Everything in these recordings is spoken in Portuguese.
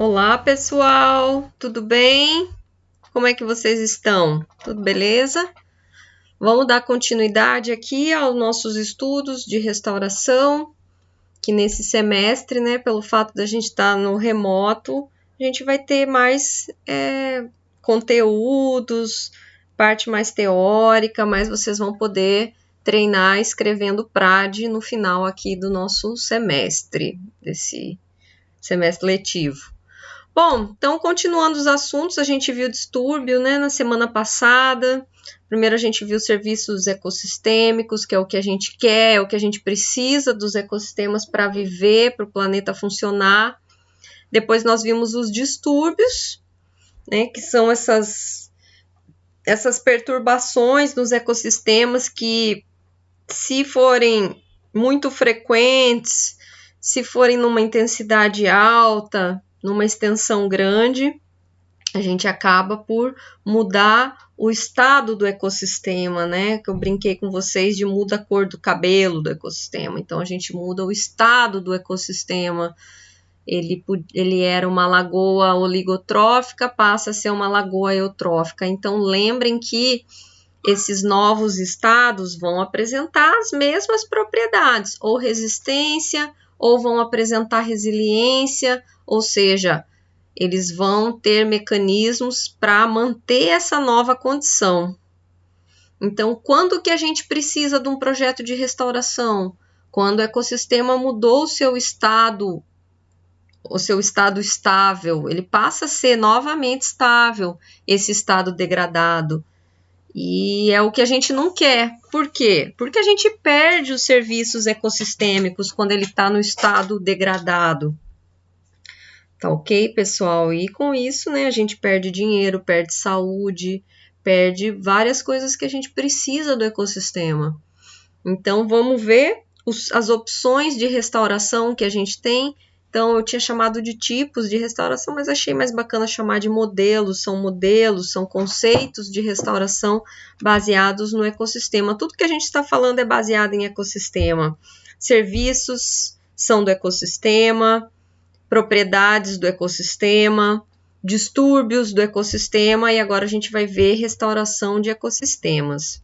Olá, pessoal, tudo bem? Como é que vocês estão? Tudo beleza? Vamos dar continuidade aqui aos nossos estudos de restauração, que nesse semestre, né, pelo fato da gente estar no remoto, a gente vai ter mais conteúdos, parte mais teórica, mas vocês vão poder treinar escrevendo PRAD no final aqui do nosso semestre, desse semestre letivo. Bom, então continuando os assuntos, a gente viu distúrbio, né, na semana passada. Primeiro a gente viu serviços ecossistêmicos, que é o que a gente quer, é o que a gente precisa dos ecossistemas para viver, para o planeta funcionar. Depois nós vimos os distúrbios, né, que são essas perturbações nos ecossistemas que, se forem muito frequentes, se forem numa intensidade alta, numa extensão grande, a gente acaba por mudar o estado do ecossistema, né? Que eu brinquei com vocês de muda a cor do cabelo do ecossistema. Então, a gente muda o estado do ecossistema. Ele era uma lagoa oligotrófica, passa a ser uma lagoa eutrófica. Então, lembrem que esses novos estados vão apresentar as mesmas propriedades, ou resistência, ou vão apresentar resiliência, ou seja, eles vão ter mecanismos para manter essa nova condição. Então, quando que a gente precisa de um projeto de restauração? Quando o ecossistema mudou o seu estado estável, ele passa a ser novamente estável, esse estado degradado. E é o que a gente não quer. Por quê? Porque a gente perde os serviços ecossistêmicos quando ele está no estado degradado. Tá ok, pessoal? E com isso, né, a gente perde dinheiro, perde saúde, perde várias coisas que a gente precisa do ecossistema. Então, vamos ver as opções de restauração que a gente tem. Então, eu tinha chamado de tipos de restauração, mas achei mais bacana chamar de modelos, são conceitos de restauração baseados no ecossistema. Tudo que a gente está falando é baseado em ecossistema. Serviços são do ecossistema, propriedades do ecossistema, distúrbios do ecossistema, e agora a gente vai ver restauração de ecossistemas.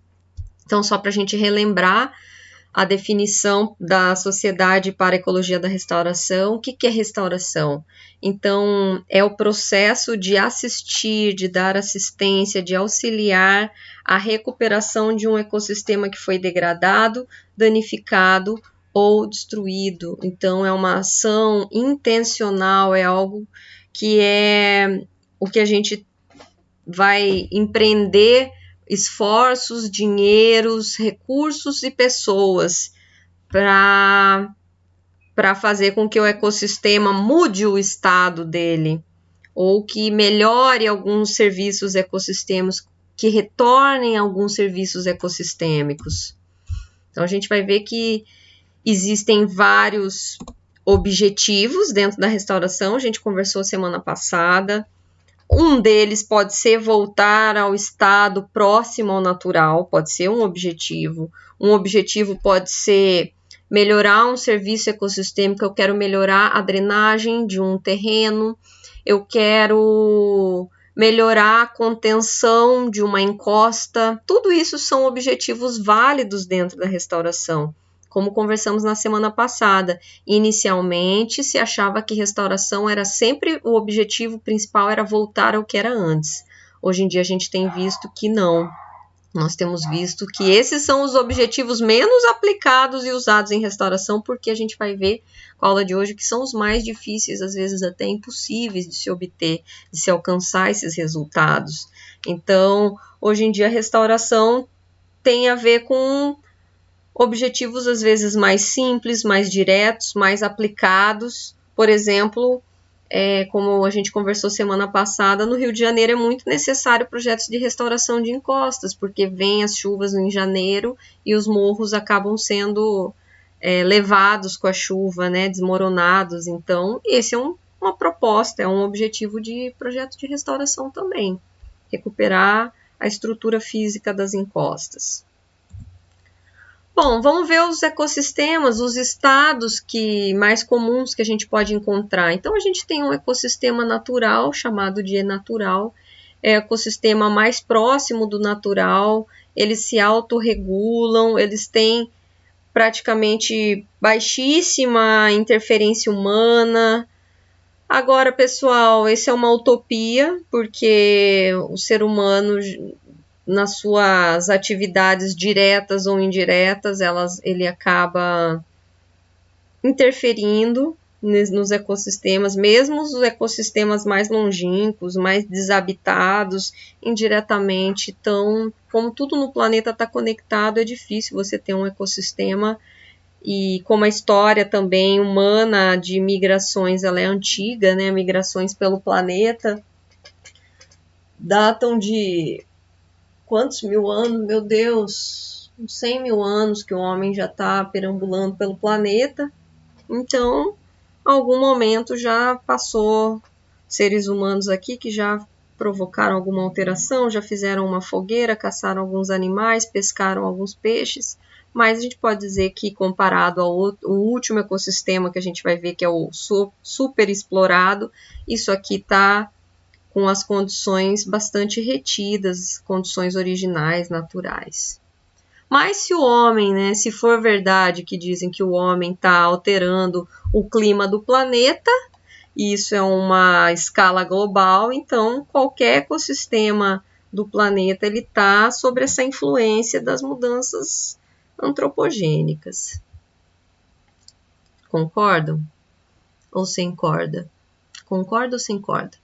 Então, só para a gente relembrar a definição da Sociedade para a Ecologia da Restauração. O que é restauração? Então, é o processo de assistir, de dar assistência, de auxiliar a recuperação de um ecossistema que foi degradado, danificado ou destruído. Então, é uma ação intencional, é algo que é o que a gente vai empreender esforços, dinheiros, recursos e pessoas para fazer com que o ecossistema mude o estado dele, ou que melhore alguns serviços ecossistêmicos, que retornem alguns serviços ecossistêmicos. Então, a gente vai ver que existem vários objetivos dentro da restauração, a gente conversou semana passada. Um deles pode ser voltar ao estado próximo ao natural, pode ser um objetivo. Um objetivo pode ser melhorar um serviço ecossistêmico, eu quero melhorar a drenagem de um terreno, eu quero melhorar a contenção de uma encosta. Tudo isso são objetivos válidos dentro da restauração. Como conversamos na semana passada, inicialmente se achava que restauração era sempre o objetivo principal, era voltar ao que era antes. Hoje em dia a gente tem visto que não. Nós temos visto que esses são os objetivos menos aplicados e usados em restauração, porque a gente vai ver com a aula de hoje que são os mais difíceis, às vezes até impossíveis de se obter, de se alcançar esses resultados. Então, hoje em dia a restauração tem a ver com objetivos às vezes mais simples, mais diretos, mais aplicados. Por exemplo, como a gente conversou semana passada, no Rio de Janeiro é muito necessário projetos de restauração de encostas, porque vêm as chuvas em janeiro e os morros acabam sendo levados com a chuva, né, desmoronados. Então, esse é uma proposta, é um objetivo de projeto de restauração também, recuperar a estrutura física das encostas. Bom, vamos ver os ecossistemas, os estados mais comuns que a gente pode encontrar. Então, a gente tem um ecossistema natural, chamado de natural, é o ecossistema mais próximo do natural, eles se autorregulam, eles têm praticamente baixíssima interferência humana. Agora, pessoal, isso é uma utopia, porque o ser humano, nas suas atividades diretas ou indiretas, ele acaba interferindo nos ecossistemas, mesmo os ecossistemas mais longínquos, mais desabitados, indiretamente. Então, como tudo no planeta está conectado, é difícil você ter um ecossistema. E como a história também humana de migrações, ela é antiga, né? Migrações pelo planeta datam de quantos mil anos? Meu Deus, uns 100 mil anos que o homem já está perambulando pelo planeta. Então, algum momento já passou seres humanos aqui que já provocaram alguma alteração, já fizeram uma fogueira, caçaram alguns animais, pescaram alguns peixes, mas a gente pode dizer que comparado ao último ecossistema que a gente vai ver, que é o super explorado, isso aqui está com as condições bastante retidas, condições originais, naturais. Mas se o homem, né, se for verdade que dizem que o homem está alterando o clima do planeta, e isso é uma escala global, então qualquer ecossistema do planeta ele está sob essa influência das mudanças antropogênicas. Concordam? Ou sem corda? Concorda ou sem corda?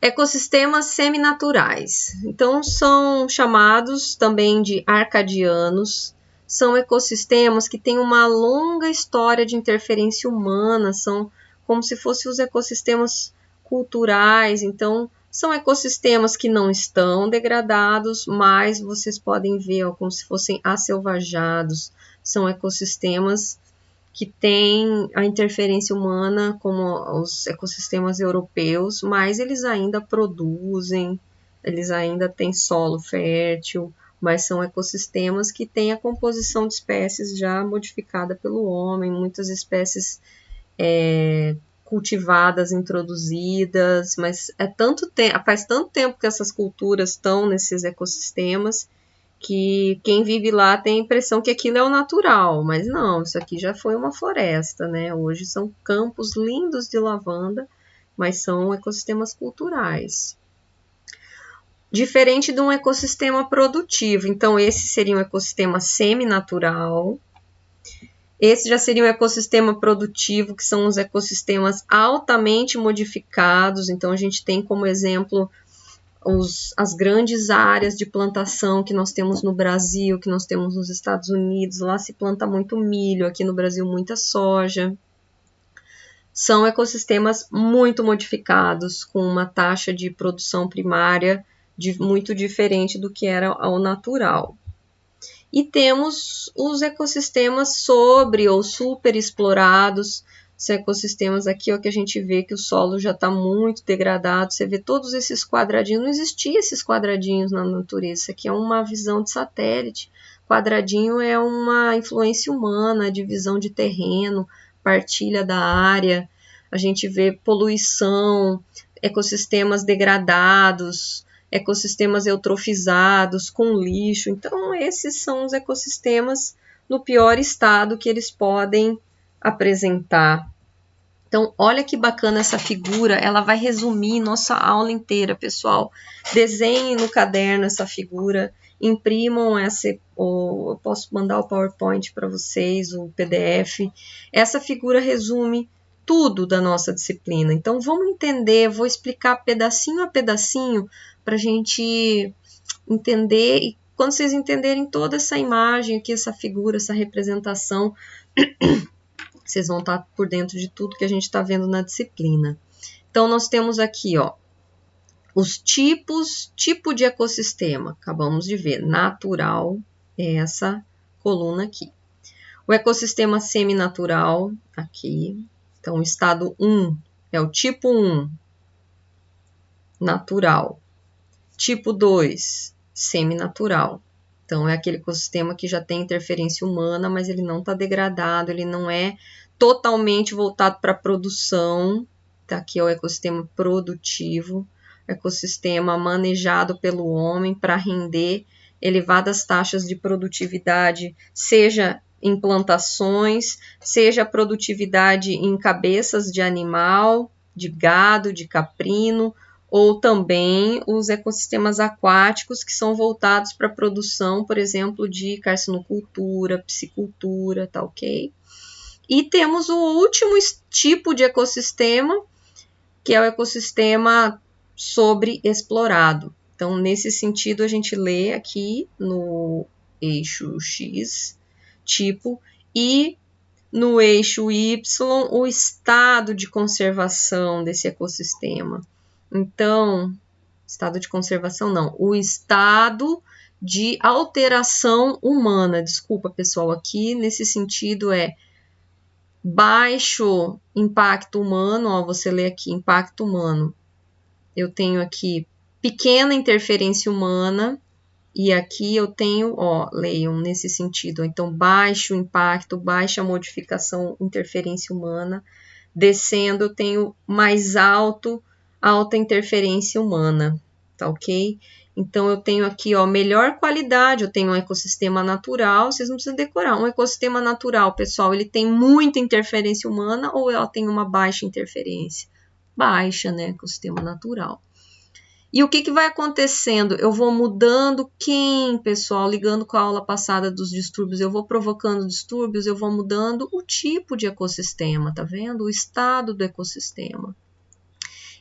Ecossistemas seminaturais. Então, são chamados também de arcadianos. São ecossistemas que têm uma longa história de interferência humana, são como se fossem os ecossistemas culturais. Então, são ecossistemas que não estão degradados, mas vocês podem ver como se fossem aselvajados. São ecossistemas que têm a interferência humana, como os ecossistemas europeus, mas eles ainda produzem, eles ainda têm solo fértil, mas são ecossistemas que têm a composição de espécies já modificada pelo homem, muitas espécies cultivadas, introduzidas, mas faz tanto tempo que essas culturas estão nesses ecossistemas que quem vive lá tem a impressão que aquilo é o natural, mas não, isso aqui já foi uma floresta, né? Hoje são campos lindos de lavanda, mas são ecossistemas culturais. Diferente de um ecossistema produtivo, então esse seria um ecossistema seminatural. Esse já seria um ecossistema produtivo, que são os ecossistemas altamente modificados, então a gente tem como exemplo as grandes áreas de plantação que nós temos no Brasil, que nós temos nos Estados Unidos. Lá se planta muito milho, aqui no Brasil muita soja. São ecossistemas muito modificados, com uma taxa de produção primária muito diferente do que era o natural. E temos os ecossistemas sobre ou super explorados. Os ecossistemas aqui, ó, que a gente vê que o solo já está muito degradado. Você vê todos esses quadradinhos. Não existiam esses quadradinhos na natureza. Isso aqui é uma visão de satélite. Quadradinho é uma influência humana, divisão de terreno, partilha da área. A gente vê poluição, ecossistemas degradados, ecossistemas eutrofizados, com lixo. Então, esses são os ecossistemas no pior estado que eles podem apresentar. Então, olha que bacana essa figura, ela vai resumir nossa aula inteira, pessoal. Desenhem no caderno essa figura, imprimam eu posso mandar o PowerPoint para vocês, o PDF. Essa figura resume tudo da nossa disciplina. Então, vamos entender, vou explicar pedacinho a pedacinho para a gente entender. E quando vocês entenderem toda essa imagem aqui, essa figura, essa representação, vocês vão estar por dentro de tudo que a gente está vendo na disciplina. Então, nós temos aqui, ó, os tipo de ecossistema. Acabamos de ver, natural, é essa coluna aqui. O ecossistema seminatural, aqui. Então, o estado 1 é o tipo 1, natural. Tipo 2, seminatural. Então, é aquele ecossistema que já tem interferência humana, mas ele não está degradado, ele não é totalmente voltado para a produção. Tá? Aqui é o ecossistema produtivo, ecossistema manejado pelo homem para render elevadas taxas de produtividade, seja em plantações, seja produtividade em cabeças de animal, de gado, de caprino, ou também os ecossistemas aquáticos que são voltados para a produção, por exemplo, de carcinocultura, piscicultura, tá ok? E temos o último tipo de ecossistema, que é o ecossistema sobreexplorado. Então, nesse sentido, a gente lê aqui no eixo X, tipo, e no eixo Y, o estado de conservação desse ecossistema. Então, estado de conservação não, o estado de alteração humana. Desculpa, pessoal, aqui nesse sentido é baixo impacto humano, ó, você lê aqui, impacto humano. Eu tenho aqui pequena interferência humana, e aqui eu tenho, ó, leiam nesse sentido, então baixo impacto, baixa modificação, interferência humana. Descendo eu tenho mais alta interferência humana, tá ok? Então eu tenho aqui, ó, melhor qualidade, eu tenho um ecossistema natural, vocês não precisam decorar, um ecossistema natural, pessoal, ele tem muita interferência humana ou ela tem uma baixa interferência? Baixa, né, ecossistema natural. E o que vai acontecendo? Eu vou mudando quem, pessoal? Ligando com a aula passada dos distúrbios, eu vou provocando distúrbios, eu vou mudando o tipo de ecossistema, tá vendo? O estado do ecossistema.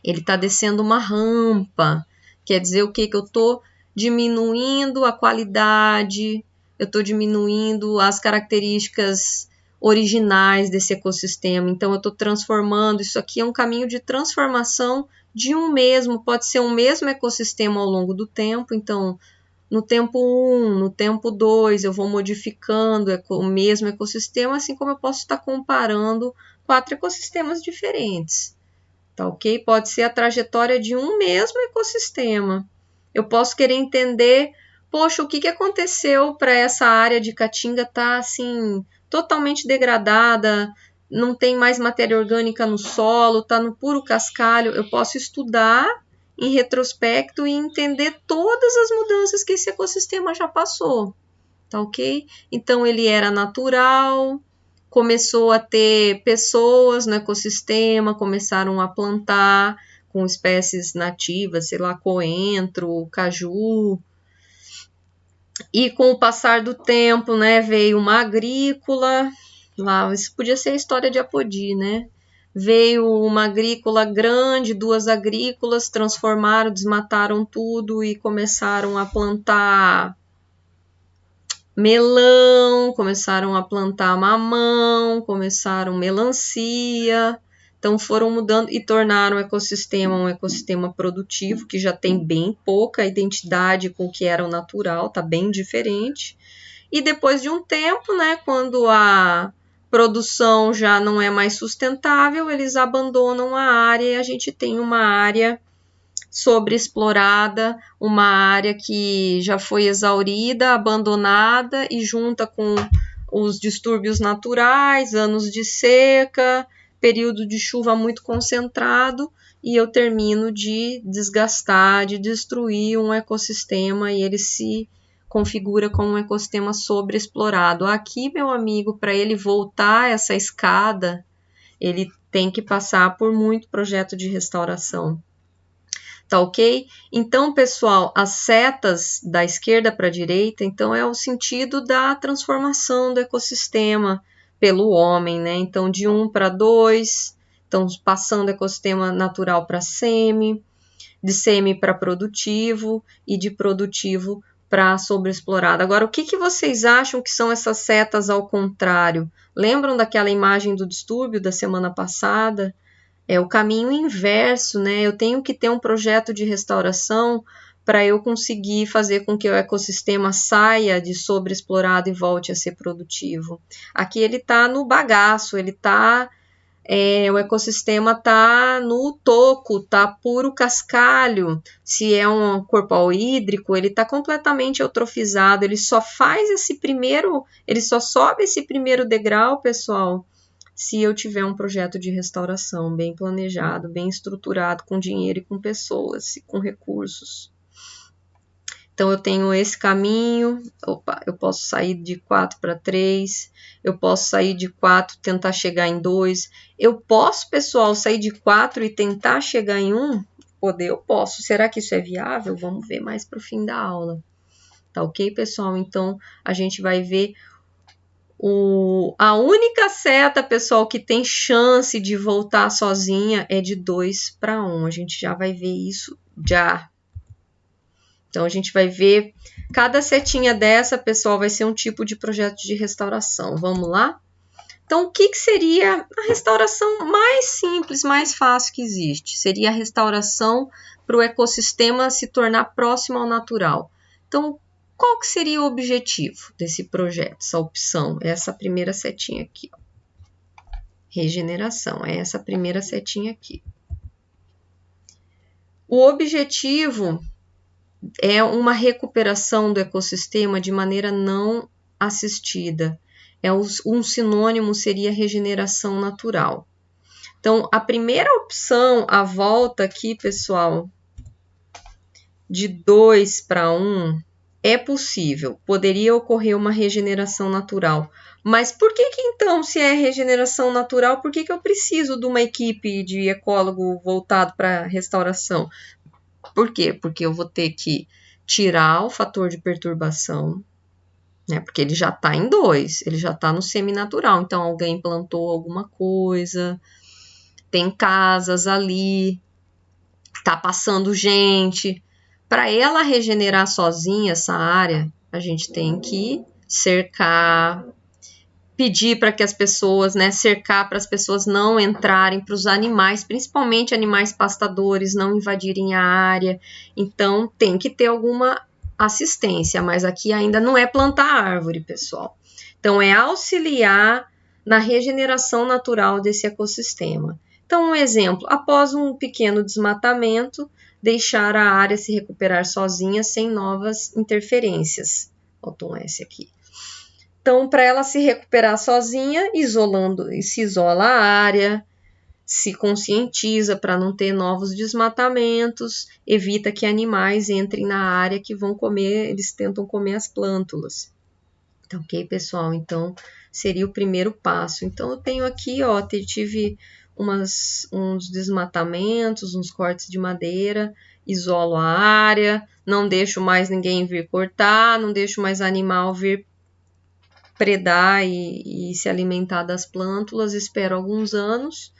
Ele está descendo uma rampa, quer dizer o quê? Que eu estou diminuindo a qualidade, eu estou diminuindo as características originais desse ecossistema, então eu estou transformando, isso aqui é um caminho de transformação de um mesmo, pode ser um mesmo ecossistema ao longo do tempo, então no tempo 1, no tempo 2, eu vou modificando o mesmo ecossistema, assim como eu posso estar comparando 4 ecossistemas diferentes, tá ok? Pode ser a trajetória de um mesmo ecossistema. Eu posso querer entender, poxa, o que aconteceu para essa área de Caatinga estar assim, totalmente degradada, não tem mais matéria orgânica no solo, está no puro cascalho. Eu posso estudar em retrospecto e entender todas as mudanças que esse ecossistema já passou, tá ok? Então, ele era natural, começou a ter pessoas no ecossistema, começaram a plantar com espécies nativas, sei lá, coentro, caju. E com o passar do tempo, né, veio uma agrícola, lá, isso podia ser a história de Apodi, né? Veio uma agrícola grande, 2 agrícolas, transformaram, desmataram tudo e começaram a plantar melão, começaram a plantar mamão, começaram melancia, então foram mudando e tornaram o ecossistema um ecossistema produtivo, que já tem bem pouca identidade com o que era o natural, tá bem diferente. E depois de um tempo, né, quando a produção já não é mais sustentável, eles abandonam a área e a gente tem uma área sobreexplorada, uma área que já foi exaurida, abandonada e junta com os distúrbios naturais, anos de seca, período de chuva muito concentrado, e eu termino de desgastar, de destruir um ecossistema e ele se configura como um ecossistema sobreexplorado. Aqui, meu amigo, para ele voltar essa escada, ele tem que passar por muito projeto de restauração. Tá ok? Então, pessoal, as setas da esquerda para a direita, então é o sentido da transformação do ecossistema pelo homem, né? Então, de 1 para 2, então passando do ecossistema natural para semi, de semi para produtivo e de produtivo para sobreexplorado. Agora, o que vocês acham que são essas setas ao contrário? Lembram daquela imagem do distúrbio da semana passada? É o caminho inverso, né? Eu tenho que ter um projeto de restauração para eu conseguir fazer com que o ecossistema saia de sobreexplorado e volte a ser produtivo. Aqui ele está no bagaço, ele está o ecossistema está no toco, está puro cascalho. Se é um corpo hídrico, ele está completamente eutrofizado, ele só sobe esse primeiro degrau, pessoal, se eu tiver um projeto de restauração bem planejado, bem estruturado, com dinheiro e com pessoas, e com recursos. Então, eu tenho esse caminho, eu posso sair de 4 para 3, eu posso sair de 4 e tentar chegar em 2, eu posso, pessoal, sair de 4 e tentar chegar em 1? Eu posso. Será que isso é viável? Vamos ver mais para o fim da aula. Tá ok, pessoal? Então, a gente vai ver a única seta, pessoal, que tem chance de voltar sozinha é de 2 para 1. A gente já vai ver isso já. Então, a gente vai ver, cada setinha dessa, pessoal, vai ser um tipo de projeto de restauração. Vamos lá? Então, o que seria a restauração mais simples, mais fácil que existe? Seria a restauração para o ecossistema se tornar próximo ao natural. Então, qual que seria o objetivo desse projeto, essa opção? Essa primeira setinha aqui, ó. Regeneração, é essa primeira setinha aqui. O objetivo é uma recuperação do ecossistema de maneira não assistida. Um sinônimo seria regeneração natural. Então, a primeira opção, a volta aqui, pessoal, de 2 para 1, é possível. Poderia ocorrer uma regeneração natural. Mas por que então, se é regeneração natural, por que eu preciso de uma equipe de ecólogo voltado para restauração? Por quê? Porque eu vou ter que tirar o fator de perturbação, né? Porque ele já está em 2, ele já está no seminatural. Então, alguém plantou alguma coisa, tem casas ali, está passando gente. Para ela regenerar sozinha essa área, a gente tem que cercar, pedir para que as pessoas, né, cercar para as pessoas não entrarem, para os animais, principalmente animais pastadores, não invadirem a área. Então, tem que ter alguma assistência, mas aqui ainda não é plantar árvore, pessoal. Então, é auxiliar na regeneração natural desse ecossistema. Então, um exemplo, após um pequeno desmatamento, deixar a área se recuperar sozinha, sem novas interferências. Bota um S aqui. Então, para ela se recuperar sozinha, se isola a área, se conscientiza para não ter novos desmatamentos, evita que animais entrem na área que vão comer, eles tentam comer as plântulas. Então, ok, pessoal? Então, seria o primeiro passo. Então, eu tenho aqui, ó, tive uns desmatamentos, uns cortes de madeira, isolo a área, não deixo mais ninguém vir cortar, não deixo mais animal vir predar e se alimentar das plântulas, espero alguns anos,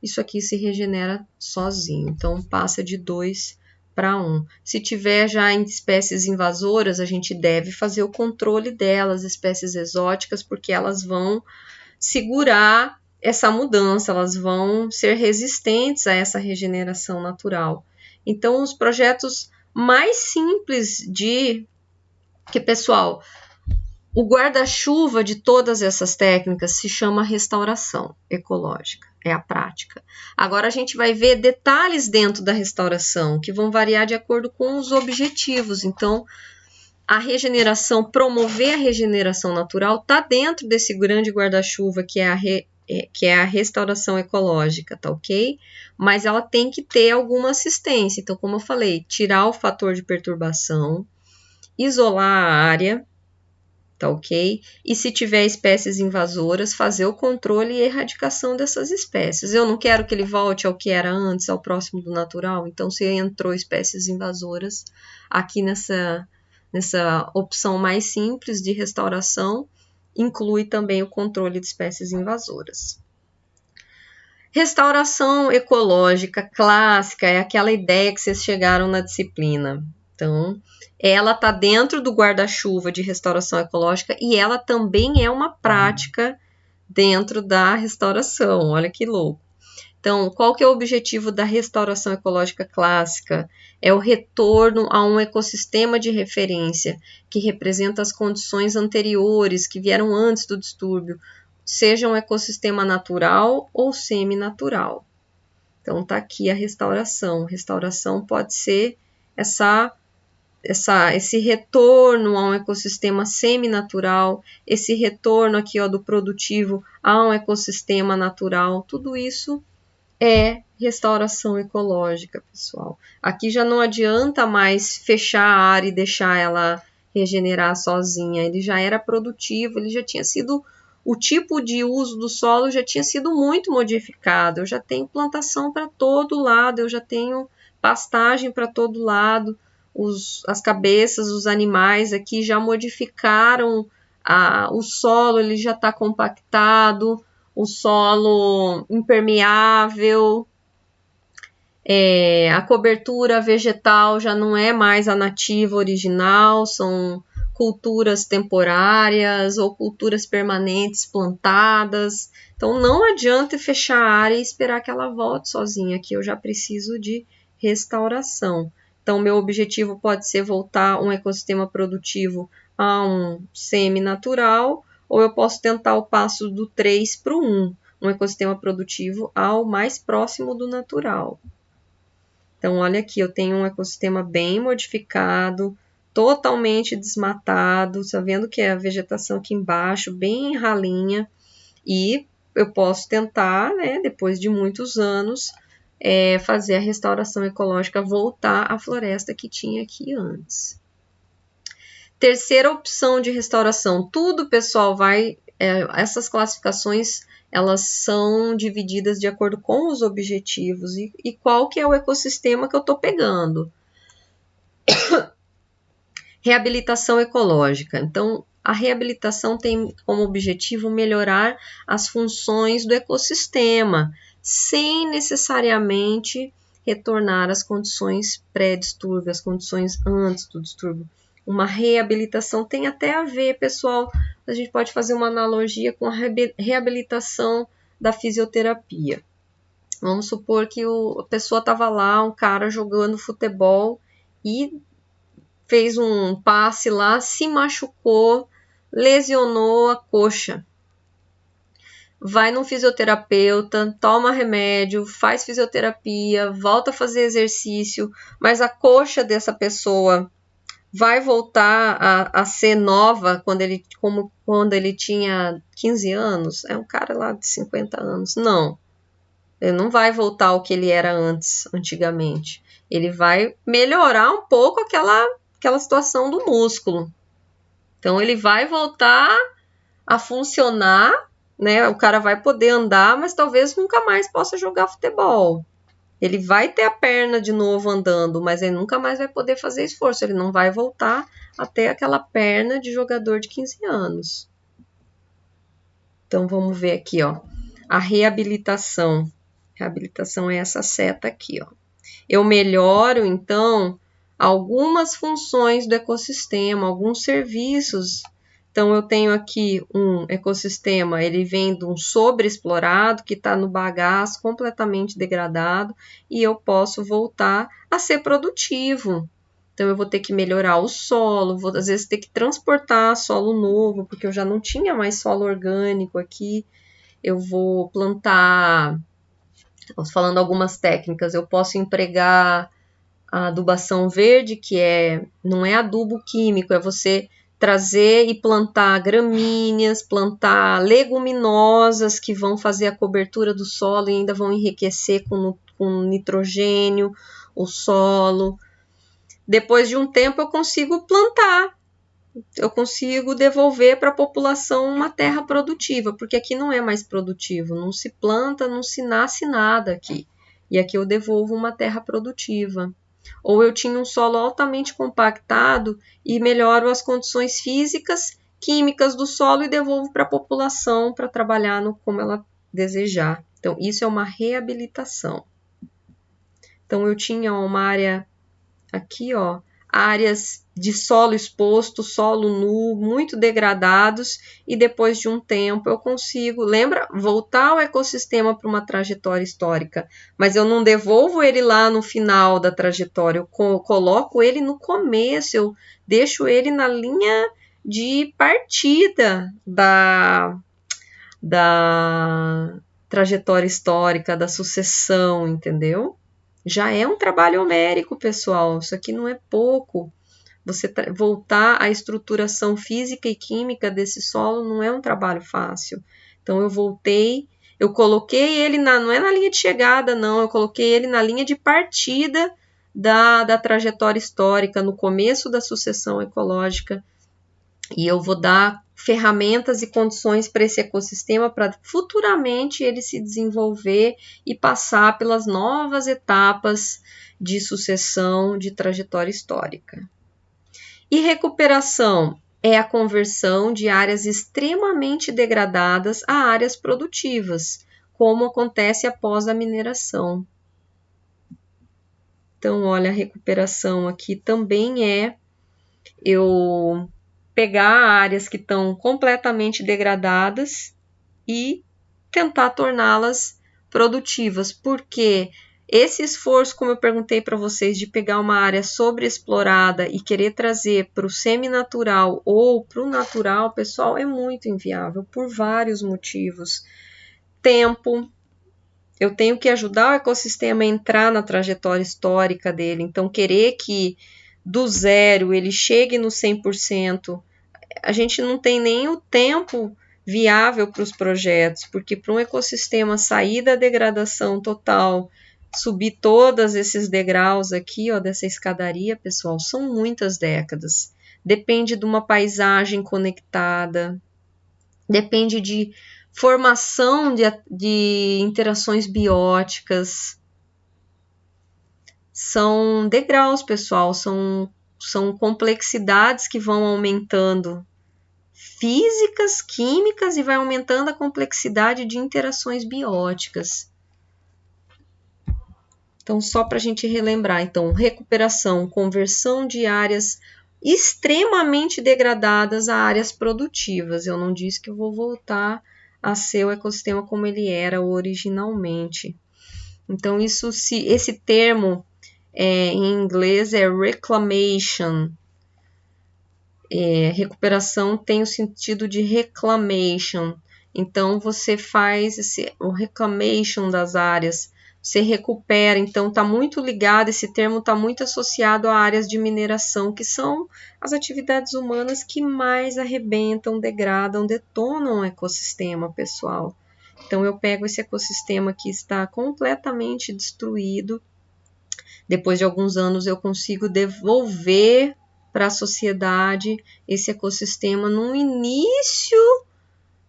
isso aqui se regenera sozinho. Então, passa de 2 para 1. Se tiver já em espécies invasoras, a gente deve fazer o controle delas, espécies exóticas, porque elas vão segurar essa mudança, elas vão ser resistentes a essa regeneração natural. Então, os projetos mais simples pessoal, o guarda-chuva de todas essas técnicas se chama restauração ecológica, é a prática. Agora a gente vai ver detalhes dentro da restauração, que vão variar de acordo com os objetivos. Então, a regeneração, promover a regeneração natural, está dentro desse grande guarda-chuva que é a restauração ecológica, tá ok? Mas ela tem que ter alguma assistência. Então, como eu falei, tirar o fator de perturbação, isolar a área, tá ok? E se tiver espécies invasoras, fazer o controle e erradicação dessas espécies. Eu não quero que ele volte ao que era antes, ao próximo do natural. Então, se entrou espécies invasoras aqui nessa opção mais simples de restauração, inclui também o controle de espécies invasoras. Restauração ecológica clássica é aquela ideia que vocês chegaram na disciplina. Então, ela está dentro do guarda-chuva de restauração ecológica e ela também é uma prática dentro da restauração. Olha que louco. Então, qual que é o objetivo da restauração ecológica clássica? É o retorno a um ecossistema de referência que representa as condições anteriores, que vieram antes do distúrbio, seja um ecossistema natural ou semi-natural. Então, tá aqui a restauração. Restauração pode ser esse retorno a um ecossistema semi-natural, esse retorno aqui, ó, do produtivo a um ecossistema natural. Tudo isso é restauração ecológica, pessoal. Aqui já não adianta mais fechar a área e deixar ela regenerar sozinha. Ele já era produtivo, ele já tinha sido... O tipo de uso do solo já tinha sido muito modificado. Eu já tenho plantação para todo lado, eu já tenho pastagem para todo lado. As cabeças, os animais aqui já modificaram o solo, ele já está compactado, o solo impermeável, a cobertura vegetal já não é mais a nativa original, são culturas temporárias ou culturas permanentes plantadas. Então não adianta fechar a área e esperar que ela volte sozinha, aqui eu já preciso de restauração. Então meu objetivo pode ser voltar um ecossistema produtivo a um semi-natural, ou eu posso tentar o passo do 3 para o 1, um ecossistema produtivo ao mais próximo do natural. Então, olha aqui, eu tenho um ecossistema bem modificado, totalmente desmatado, tá vendo que é a vegetação aqui embaixo, bem ralinha, e eu posso tentar, né, depois de muitos anos, fazer a restauração ecológica, voltar à floresta que tinha aqui antes. Terceira opção de restauração, tudo, pessoal, essas classificações, elas são divididas de acordo com os objetivos e qual que é o ecossistema que eu estou pegando. Reabilitação ecológica. Então, a reabilitação tem como objetivo melhorar as funções do ecossistema, sem necessariamente retornar às condições pré-distúrbio, às condições antes do distúrbio. Uma reabilitação tem até a ver, pessoal, a gente pode fazer uma analogia com a reabilitação da fisioterapia. Vamos supor que a pessoa estava lá, um cara jogando futebol e fez um passe lá, se machucou, lesionou a coxa. Vai num fisioterapeuta, toma remédio, faz fisioterapia, volta a fazer exercício, mas a coxa dessa pessoa vai voltar a ser nova como quando ele tinha 15 anos? É um cara lá de 50 anos. Não. Ele não vai voltar ao que ele era antigamente. Ele vai melhorar um pouco aquela situação do músculo. Então, ele vai voltar a funcionar, né? O cara vai poder andar, mas talvez nunca mais possa jogar futebol. Ele vai ter a perna de novo andando, mas ele nunca mais vai poder fazer esforço. Ele não vai voltar a ter aquela perna de jogador de 15 anos. Então, vamos ver aqui, ó. A reabilitação. Reabilitação é essa seta aqui, ó. Eu melhoro, então, algumas funções do ecossistema, alguns serviços. Então, eu tenho aqui um ecossistema, ele vem de um sobreexplorado, que está no bagaço, completamente degradado, e eu posso voltar a ser produtivo. Então, eu vou ter que melhorar o solo, vou às vezes ter que transportar solo novo, porque eu já não tinha mais solo orgânico aqui. Eu vou plantar, falando algumas técnicas, eu posso empregar a adubação verde, que não é adubo químico, é você trazer e plantar gramíneas, plantar leguminosas que vão fazer a cobertura do solo e ainda vão enriquecer com nitrogênio o solo. Depois de um tempo eu consigo plantar, eu consigo devolver para a população uma terra produtiva, porque aqui não é mais produtivo, não se planta, não se nasce nada aqui. E aqui eu devolvo uma terra produtiva. Ou eu tinha um solo altamente compactado e melhoro as condições físicas, químicas do solo e devolvo para a população para trabalhar como ela desejar. Então, isso é uma reabilitação. Então, eu tinha uma área aqui, ó, áreas de solo exposto, solo nu, muito degradados, e depois de um tempo eu consigo, lembra, voltar o ecossistema para uma trajetória histórica, mas eu não devolvo ele lá no final da trajetória, eu coloco ele no começo, eu deixo ele na linha de partida da trajetória histórica, da sucessão, entendeu? Já é um trabalho homérico, pessoal. Isso aqui não é pouco. Você voltar à estruturação física e química desse solo não é um trabalho fácil. Então, eu coloquei ele não é na linha de chegada, não, eu coloquei ele na linha de partida da trajetória histórica, no começo da sucessão ecológica, e eu vou dar ferramentas e condições para esse ecossistema para futuramente ele se desenvolver e passar pelas novas etapas de sucessão de trajetória histórica. E recuperação é a conversão de áreas extremamente degradadas a áreas produtivas, como acontece após a mineração. Então, olha, a recuperação aqui também é eu pegar áreas que estão completamente degradadas e tentar torná-las produtivas, porque esse esforço, como eu perguntei para vocês, de pegar uma área sobreexplorada e querer trazer para o semi-natural ou para o natural, pessoal, é muito inviável por vários motivos. Tempo, eu tenho que ajudar o ecossistema a entrar na trajetória histórica dele, então querer que do zero ele chegue no 100%, a gente não tem nem o tempo viável para os projetos, porque para um ecossistema sair da degradação total, subir todos esses degraus aqui, ó, dessa escadaria, pessoal, são muitas décadas. Depende de uma paisagem conectada, depende de formação de interações bióticas. São degraus, pessoal, são complexidades que vão aumentando, físicas, químicas, e vai aumentando a complexidade de interações bióticas. Então, só para a gente relembrar, então, recuperação, conversão de áreas extremamente degradadas a áreas produtivas. Eu não disse que eu vou voltar a ser o ecossistema como ele era originalmente. Então, esse termo em inglês é reclamation. Recuperação tem o sentido de reclamation. Então, você faz o reclamation das áreas, você recupera. Então, está muito ligado, esse termo está muito associado a áreas de mineração, que são as atividades humanas que mais arrebentam, degradam, detonam o ecossistema, pessoal. Então, eu pego esse ecossistema que está completamente destruído, depois de alguns anos eu consigo devolver para a sociedade esse ecossistema no início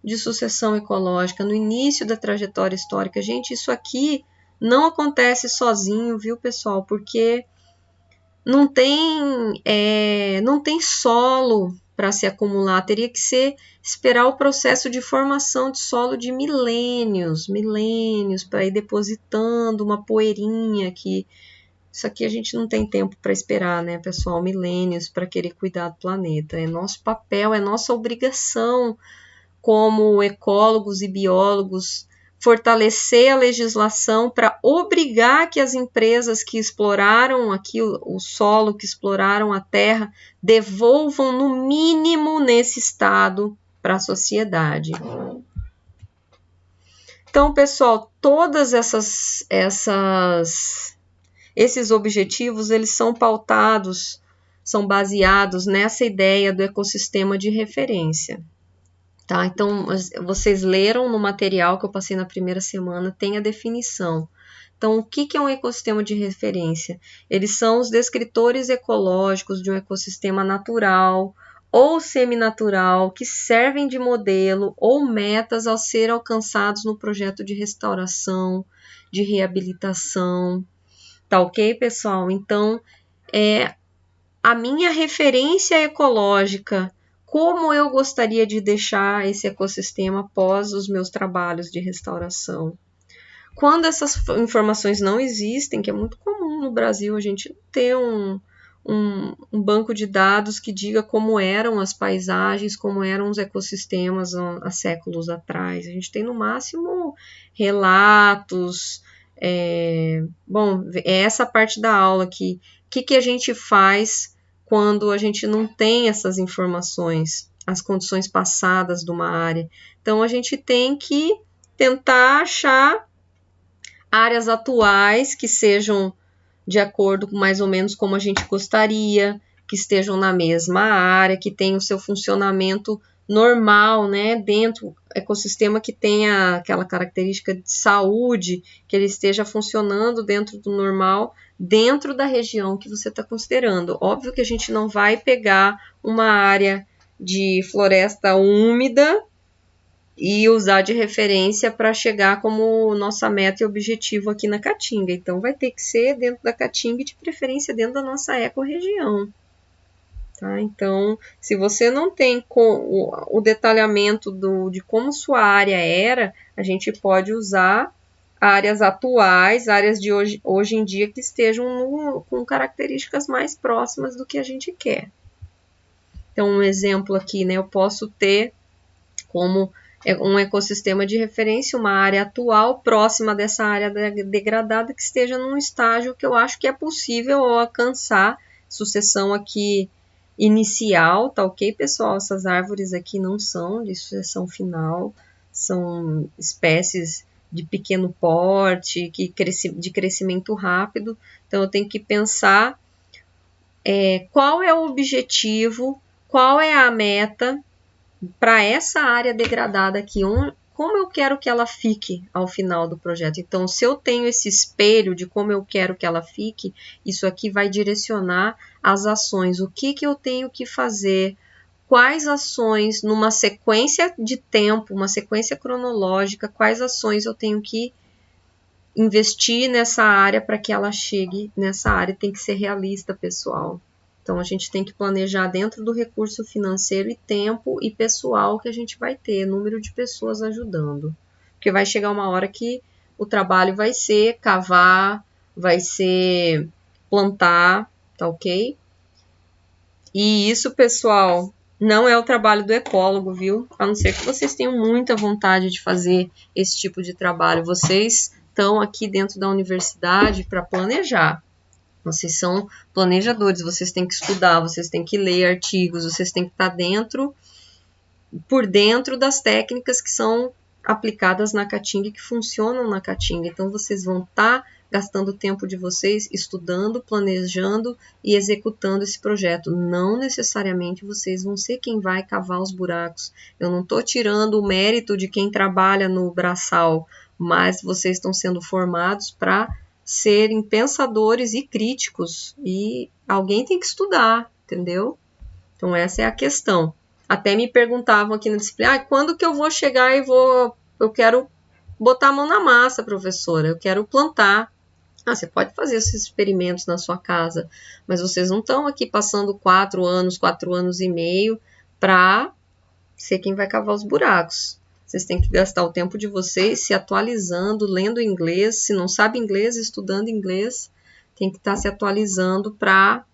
de sucessão ecológica, no início da trajetória histórica. Gente, isso aqui não acontece sozinho, viu, pessoal? Porque não tem solo para se acumular, teria que esperar o processo de formação de solo de milênios para ir depositando uma poeirinha aqui. Isso aqui a gente não tem tempo para esperar, né, pessoal? Milênios para querer cuidar do planeta. É nosso papel, é nossa obrigação como ecólogos e biólogos fortalecer a legislação para obrigar que as empresas que exploraram aqui o solo, que exploraram a terra, devolvam no mínimo nesse estado para a sociedade. Então, pessoal, todas esses objetivos, eles são pautados, são baseados nessa ideia do ecossistema de referência. Tá? Então, vocês leram no material que eu passei na primeira semana, tem a definição. Então, o que é um ecossistema de referência? Eles são os descritores ecológicos de um ecossistema natural ou seminatural que servem de modelo ou metas a ser alcançados no projeto de restauração, de reabilitação. Tá ok, pessoal? Então, a minha referência ecológica, como eu gostaria de deixar esse ecossistema após os meus trabalhos de restauração. Quando essas informações não existem, que é muito comum no Brasil, a gente ter um banco de dados que diga como eram as paisagens, como eram os ecossistemas há séculos atrás. A gente tem, no máximo, relatos. Bom, é essa parte da aula aqui. O que a gente faz quando a gente não tem essas informações as condições passadas de uma área. Então, a gente tem que tentar achar áreas atuais que sejam de acordo com mais ou menos como a gente gostaria, que estejam na mesma área, que tenham o seu funcionamento normal, né, dentro do ecossistema, que tenha aquela característica de saúde, que ele esteja funcionando dentro do normal, dentro da região que você está considerando. Óbvio que a gente não vai pegar uma área de floresta úmida e usar de referência para chegar como nossa meta e objetivo aqui na Caatinga. Então, vai ter que ser dentro da Caatinga e, de preferência, dentro da nossa ecorregião. Tá? Então, se você não tem o detalhamento de como sua área era, a gente pode usar áreas atuais, áreas de hoje em dia que estejam com características mais próximas do que a gente quer. Então, um exemplo aqui, né, eu posso ter como um ecossistema de referência, uma área atual próxima dessa área degradada que esteja num estágio que eu acho que é possível alcançar sucessão aqui inicial, tá ok, pessoal? Essas árvores aqui não são de sucessão final, são espécies de pequeno porte, de crescimento rápido, então eu tenho que pensar qual é o objetivo, qual é a meta para essa área degradada aqui, como eu quero que ela fique ao final do projeto. Então, se eu tenho esse espelho de como eu quero que ela fique, isso aqui vai direcionar as ações. O que eu tenho que fazer, quais ações, numa sequência de tempo, uma sequência cronológica, quais ações eu tenho que investir nessa área para que ela chegue nessa área. Tem que ser realista, pessoal. Então, a gente tem que planejar dentro do recurso financeiro e tempo e pessoal que a gente vai ter, número de pessoas ajudando. Porque vai chegar uma hora que o trabalho vai ser cavar, vai ser plantar, tá ok? E isso, pessoal, não é o trabalho do ecólogo, viu? A não ser que vocês tenham muita vontade de fazer esse tipo de trabalho. Vocês estão aqui dentro da universidade para planejar. Vocês são planejadores, vocês têm que estudar, vocês têm que ler artigos, vocês têm que estar por dentro das técnicas que são aplicadas na Caatinga e que funcionam na Caatinga. Então, vocês vão estar gastando o tempo de vocês estudando, planejando e executando esse projeto. Não necessariamente vocês vão ser quem vai cavar os buracos. Eu não estou tirando o mérito de quem trabalha no braçal, mas vocês estão sendo formados para serem pensadores e críticos, e alguém tem que estudar, entendeu? Então, essa é a questão. Até me perguntavam aqui na disciplina, quando que eu vou chegar e eu quero botar a mão na massa, professora, eu quero plantar. Você pode fazer esses experimentos na sua casa, mas vocês não estão aqui passando 4 anos e meio para ser quem vai cavar os buracos. Vocês têm que gastar o tempo de vocês se atualizando, lendo inglês. Se não sabe inglês, estudando inglês, tem que estar se atualizando para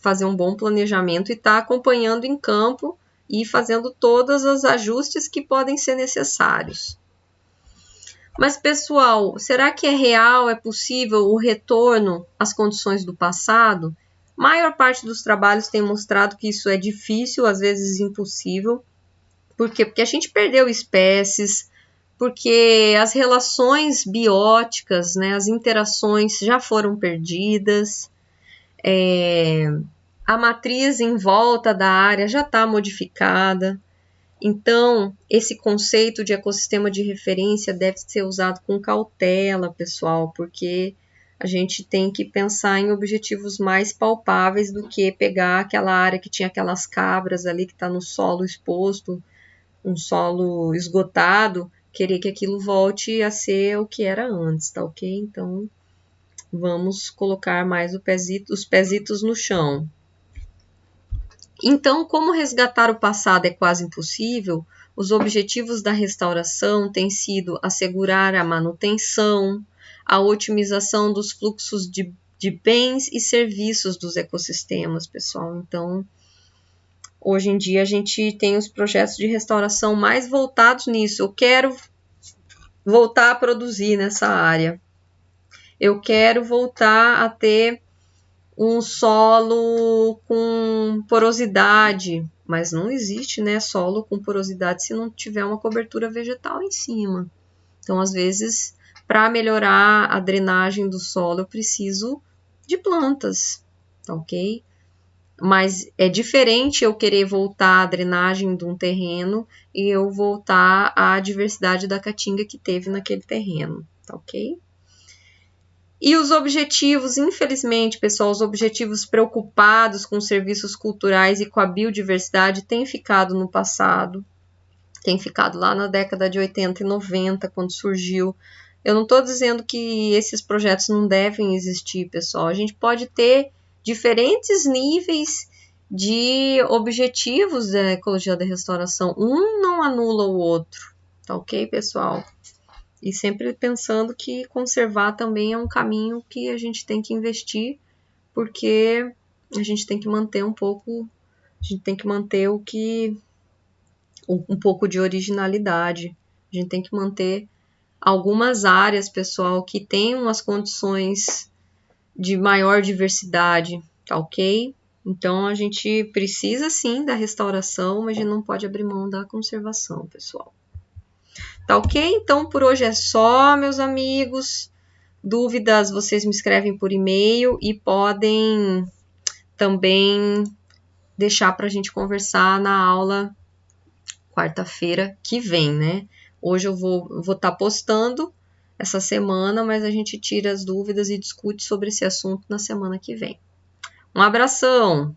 fazer um bom planejamento e estar acompanhando em campo e fazendo todos os ajustes que podem ser necessários. Mas, pessoal, será que é real, é possível o retorno às condições do passado? A maior parte dos trabalhos tem mostrado que isso é difícil, às vezes impossível. Por quê? Porque a gente perdeu espécies, porque as relações bióticas, né, as interações já foram perdidas, a matriz em volta da área já está modificada. Então, esse conceito de ecossistema de referência deve ser usado com cautela, pessoal, porque a gente tem que pensar em objetivos mais palpáveis do que pegar aquela área que tinha aquelas cabras ali que está no solo exposto, um solo esgotado, querer que aquilo volte a ser o que era antes, tá ok? Então, vamos colocar mais os pezitos no chão. Então, como resgatar o passado é quase impossível, os objetivos da restauração têm sido assegurar a manutenção, a otimização dos fluxos de bens e serviços dos ecossistemas, pessoal. Então, hoje em dia, a gente tem os projetos de restauração mais voltados nisso. Eu quero voltar a produzir nessa área. Eu quero voltar a ter um solo com porosidade, mas não existe, né, solo com porosidade se não tiver uma cobertura vegetal em cima. Então, às vezes, para melhorar a drenagem do solo, eu preciso de plantas, tá ok? Mas é diferente eu querer voltar à drenagem de um terreno e eu voltar à diversidade da caatinga que teve naquele terreno, tá ok? E os objetivos, infelizmente, pessoal, os objetivos preocupados com serviços culturais e com a biodiversidade têm ficado no passado, têm ficado lá na década de 80 e 90, quando surgiu. Eu não estou dizendo que esses projetos não devem existir, pessoal. A gente pode ter diferentes níveis de objetivos da ecologia da restauração. Um não anula o outro, tá ok, pessoal? E sempre pensando que conservar também é um caminho que a gente tem que investir, porque a gente tem que manter um pouco, a gente tem que manter um pouco de originalidade. A gente tem que manter algumas áreas, pessoal, que tenham as condições de maior diversidade, tá ok? Então, a gente precisa sim da restauração, mas a gente não pode abrir mão da conservação, pessoal. Tá ok? Então, por hoje é só, meus amigos. Dúvidas, vocês me escrevem por e-mail e podem também deixar para a gente conversar na aula quarta-feira que vem, né? Hoje eu vou estar postando essa semana, mas a gente tira as dúvidas e discute sobre esse assunto na semana que vem. Um abração!